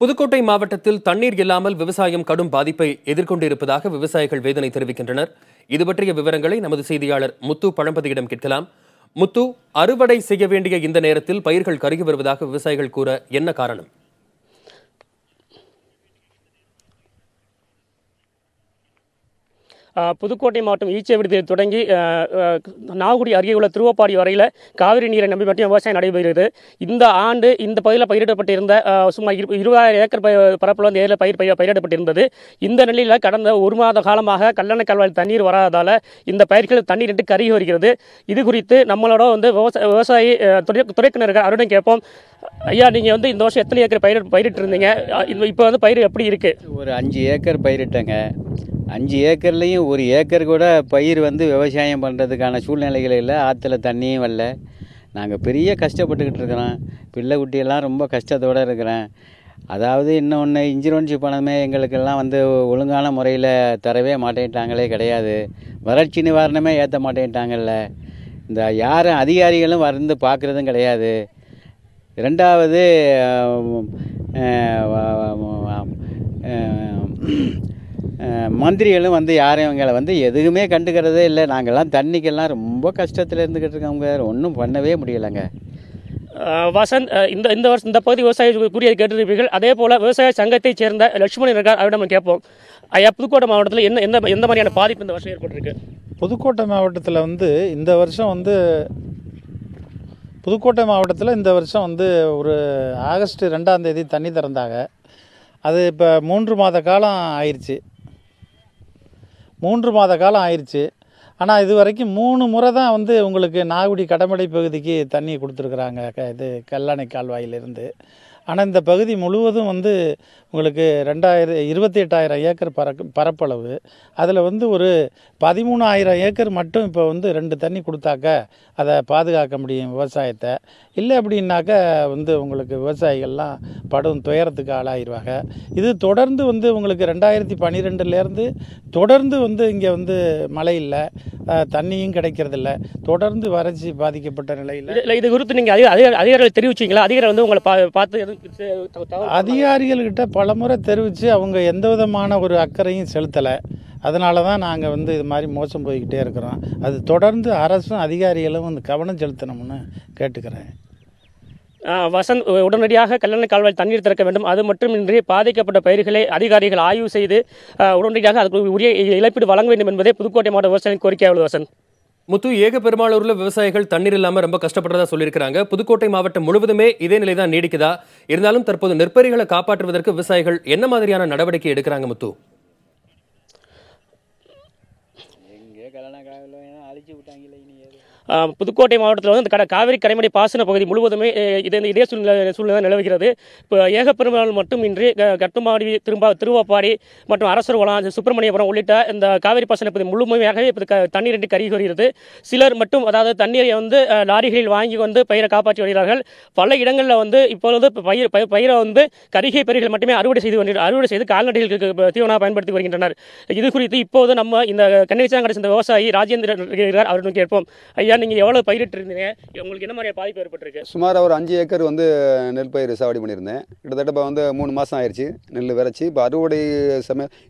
புதுக்கோட்டை மாவட்டத்தில் தண்ணீர் இல்லாமல் விவசாயம் கடும் பாதிப்பை எதிர்கொண்டிருப்பதாக விவசாயிகள் வேதனை தெரிவிக்கின்றனர். இது பற்றிய விவரங்களை நமது செய்தியாளர் முத்து பழம்பதியிடம் கேட்கலாம். முத்து, அறுவடை செய்ய வேண்டிய இந்த நேரத்தில் பயிர்கள் கருகி வருவதாக விவசாயிகள் கூற என்ன காரணம்? புதுக்கோட்டை மாவட்டம் ஈச்சவிடுதியில் தொடங்கி நாகுடி அருகே உள்ள திருவப்பாடி வரையில் காவிரி நீரை நம்பி மட்டும் விவசாயம் நடைபெறுகிறது. இந்த ஆண்டு இந்த பகுதியில் பயிரிடப்பட்டிருந்த சுமார் 20,000 ஏக்கர் பரப்பில் வந்து ஏரியில் பயிரிடப்பட்டிருந்தது. இந்த நிலையில் கடந்த ஒரு மாத காலமாக கல்லணை கால்வாயில் தண்ணீர் வராததால் இந்த பயிர்கள் தண்ணீர் இட்டு கருகி வருகிறது. இது குறித்து நம்மளோட வந்து விவசாயி துறைக்கிணர்கள் அவருடன் கேட்போம். ஐயா, நீங்கள் வந்து இந்த வருஷம் எத்தனை ஏக்கர் பயிரிட்டு இருந்தீங்க? இப்போ வந்து பயிர் எப்படி இருக்குது? ஒரு 5 ஏக்கர் பயிரிட்டேங்க. 5 ஏக்கர்லேயும் 1 ஏக்கர் கூட பயிர் வந்து விவசாயம் பண்ணுறதுக்கான சூழ்நிலைகள் இல்லை. ஆற்றுல தண்ணியும் வரல. நாங்கள் பெரிய கஷ்டப்பட்டுக்கிட்டு இருக்கிறோம். பிள்ளை குட்டியெல்லாம் ரொம்ப கஷ்டத்தோடு இருக்கிறேன். அதாவது இன்னொன்று, இன்சூரன்ஸ் பணமே எங்களுக்கெல்லாம் வந்து ஒழுங்கான முறையில் தரவே மாட்டேன்ட்டாங்களே கிடையாது. வறட்சி நிவாரணமே ஏற்ற மாட்டேன்ட்டாங்கல்ல. இந்த யாரும் அதிகாரிகளும் வந்து பார்க்குறதும் கிடையாது. ரெண்டாவது, மந்திரிகளும் வந்து யாரும் இவங்களை வந்து எதுவுமே கண்டுக்கிறதே இல்லை. நாங்கள்லாம் தண்ணிக்கெல்லாம் ரொம்ப கஷ்டத்தில் இருந்துக்கிட்டு இருக்கோங்க. ஒன்றும் பண்ணவே முடியலைங்க. வசந்த், இந்த வருஷம் இந்த பகுதி விவசாய கூறியது கேட்டிருப்பீர்கள். அதே போல் விவசாய சங்கத்தைச் சேர்ந்த லட்சுமணன் இருக்கார், அவரிடம் கேட்போம். ஐயா, புதுக்கோட்டை மாவட்டத்தில் எந்த மாதிரியான பாதிப்பு இந்த வருஷம் ஏற்பட்டிருக்கு? புதுக்கோட்டை மாவட்டத்தில் வந்து இந்த வருஷம் வந்து ஒரு ஆகஸ்ட் 2ஆம் தேதி தண்ணி திறந்தாங்க. அது இப்போ 3 மாத காலம் ஆயிடுச்சு. ஆனால் இது வரைக்கும் 3 முறை தான் வந்து உங்களுக்கு நாகுடி கடமடை பகுதிக்கு தண்ணி கொடுத்துருக்குறாங்க, இது கல்லணை கால்வாயிலிருந்து. ஆனால் இந்த பகுதி முழுவதும் வந்து உங்களுக்கு 28,000 ஏக்கர் பரப்பளவு. அதில் வந்து ஒரு 13,000 ஏக்கர் மட்டும் இப்போ வந்து 2 தண்ணி கொடுத்தாக்க அதை பாதுகாக்க முடியும் விவசாயத்தை. இல்லை அப்படின்னாக்க வந்து உங்களுக்கு விவசாயிகள்லாம் படும் துயரத்துக்கு ஆளாயிருவாங்க. இது தொடர்ந்து வந்து உங்களுக்கு 2012லேருந்து தொடர்ந்து வந்து இங்கே வந்து மழை இல்லை, தண்ணியும் கிடைக்கிறதில்ல, தொடர்ந்து வறட்சி பாதிக்கப்பட்ட நிலையில். இது குறித்து நீங்கள் அதிகாரிகள் தெரிவிச்சிங்களா? அதிகாரி வந்து உங்களை பார்த்து அதிகாரிகள்கிட்ட பலமுறை தெரிவித்து அவங்க எந்த விதமான ஒரு அக்கறையும் செலுத்தலை. அதனால தான் நாங்கள் வந்து இது மாதிரி மோசம் போய்கிட்டே இருக்கிறோம். அது தொடர்ந்து அரசும் அதிகாரிகளும் வந்து கவனம் செலுத்தணும்னு கேட்டுக்கிறேன். வசந்த், உடனடியாக கல்லணை கால்வாயில் தண்ணீர் திறக்க வேண்டும். அது மட்டுமின்றி பாதிக்கப்பட்ட பயிர்களை அதிகாரிகள் ஆய்வு செய்து உடனடியாக அதுக்கு உரிய இழப்பீடு வழங்க வேண்டும் என்பதே புதுக்கோட்டை மாவட்ட விவசாயிகளின் கோரிக்கையாளர். வசந்த், முத்து, பெரும்பாலூர்ல விவசாயிகள் தண்ணீர் இல்லாம ரொம்ப கஷ்டப்படுறதா சொல்லியிருக்கிறாங்க. புதுக்கோட்டை மாவட்டம் முழுவதுமே இதே நிலை தான் நீடிக்குதா? இருந்தாலும் தற்போது நெற்பயிர்களை காப்பாற்றுவதற்கு விவசாயிகள் என்ன மாதிரியான நடவடிக்கை எடுக்கிறாங்க? முத்து, புதுக்கோட்டை மாவட்டத்தில் வந்து இந்த காவிரி கரைமடை பாசன பகுதி முழுவதுமே இதே சூழ்நிலை நிலவுகிறது. இப்போ ஏகப்பெருமாள் மட்டுமின்றி கட்டுமாடி, திருவாப்பாடி மற்றும் அரசர் வளம், சுப்பிரமணியபுரம் உள்ளிட்ட இந்த காவிரி பாசன பகுதி முழுமையாகவே இப்போ தண்ணீர் கருகி வருகிறது. சிலர் மட்டும், அதாவது தண்ணீரை வந்து லாரிகளில் வாங்கி வந்து பயிரை காப்பாற்றி வருகிறார்கள். பல இடங்களில் வந்து இப்பொழுது பயிரை வந்து கருகிய பயிர்கள் மட்டுமே அறுவடை செய்து கால்நடைகளுக்கு தீவனமாக பயன்படுத்தி வருகின்றனர். இது குறித்து இப்போது நம்ம இந்த கண்ணீச்சாங்கடை சேர்ந்த விவசாயி ராஜேந்திரன் அவருடன் கேட்போம். ஐயா, நீங்கள் எவ்வளோ பயிரிட்டு இருந்தீங்க? உங்களுக்கு என்ன மாதிரியான பாதிப்பு ஏற்பட்டிருக்கு? சுமார் ஒரு 5 ஏக்கர் வந்து நெல் பயிர் சாவடி பண்ணியிருந்தேன். கிட்டத்தட்ட இப்போ வந்து 3 மாதம் ஆயிடுச்சு நெல் விரைச்சி. இப்போ அறுவடை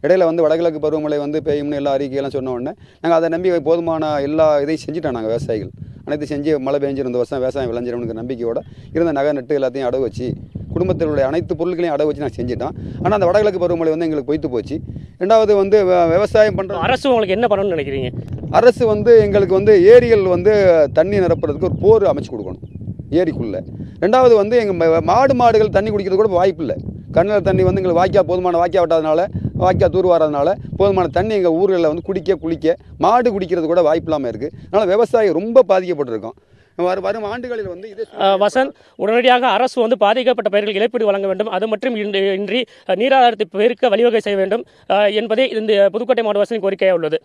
இடையில வந்து வடகிழக்கு பருவமழை வந்து பெய்யும்னு எல்லா அறிக்கையெல்லாம் சொன்ன உடனே நாங்கள் அதை நம்பி போதுமான எல்லா இதையும் செஞ்சுட்டோம். நாங்கள் விவசாயிகள் அனைத்து செஞ்சு மழை பெஞ்சிருந்த வருஷம் விவசாயம் விளைஞ்சிரும்னு நம்பிக்கையோட இருந்த நகை நட்டு எல்லாத்தையும் அடகு வச்சு குடும்பத்தினுடைய அனைத்து பொருட்களையும் அடகு வச்சு நாங்கள் செஞ்சுட்டோம். ஆனால் அந்த வடகிழக்கு பருவமழை வந்து எங்களுக்கு பொய்த்து போச்சு. ரெண்டாவது வந்து விவசாயம் பண்ணுற அரசு உங்களுக்கு என்ன பண்ணணும்னு நினைக்கிறீங்க? அரசு வந்து எங்களுக்கு வந்து ஏரிகள் வந்து தண்ணி நிரப்புறதுக்கு ஒரு போர் அமைச்சு கொடுக்கணும் ஏரிக்குள்ளே. ரெண்டாவது வந்து எங்கள் மாடுகள் தண்ணி குடிக்கிறது கூட வாய்ப்பு இல்லை. கண்ணில் தண்ணி வந்து எங்களுக்கு போதுமான வாய்க்கா விட்டாதனால, வாய்க்கா தூர்வாரதுனால போதுமான தண்ணி எங்கள் ஊர்களில் வந்து குளிக்க மாடு குடிக்கிறது கூட வாய்ப்பு இல்லாமல் இருக்குது. அதனால் விவசாயம் ரொம்ப பாதிக்கப்பட்டிருக்கோம். வரும் ஆண்டுகளில் வந்து இது வசந்த், உடனடியாக அரசு வந்து பாதிக்கப்பட்ட பயிர்கள் இழப்பீடு வழங்க வேண்டும். அது மட்டும் இன்றி நீராதாரத்தை பெருக்க வழிவகை செய்ய வேண்டும் என்பதே இந்த புதுக்கோட்டை மாவட்ட விவசாயிகளின் கோரிக்கையாக உள்ளது.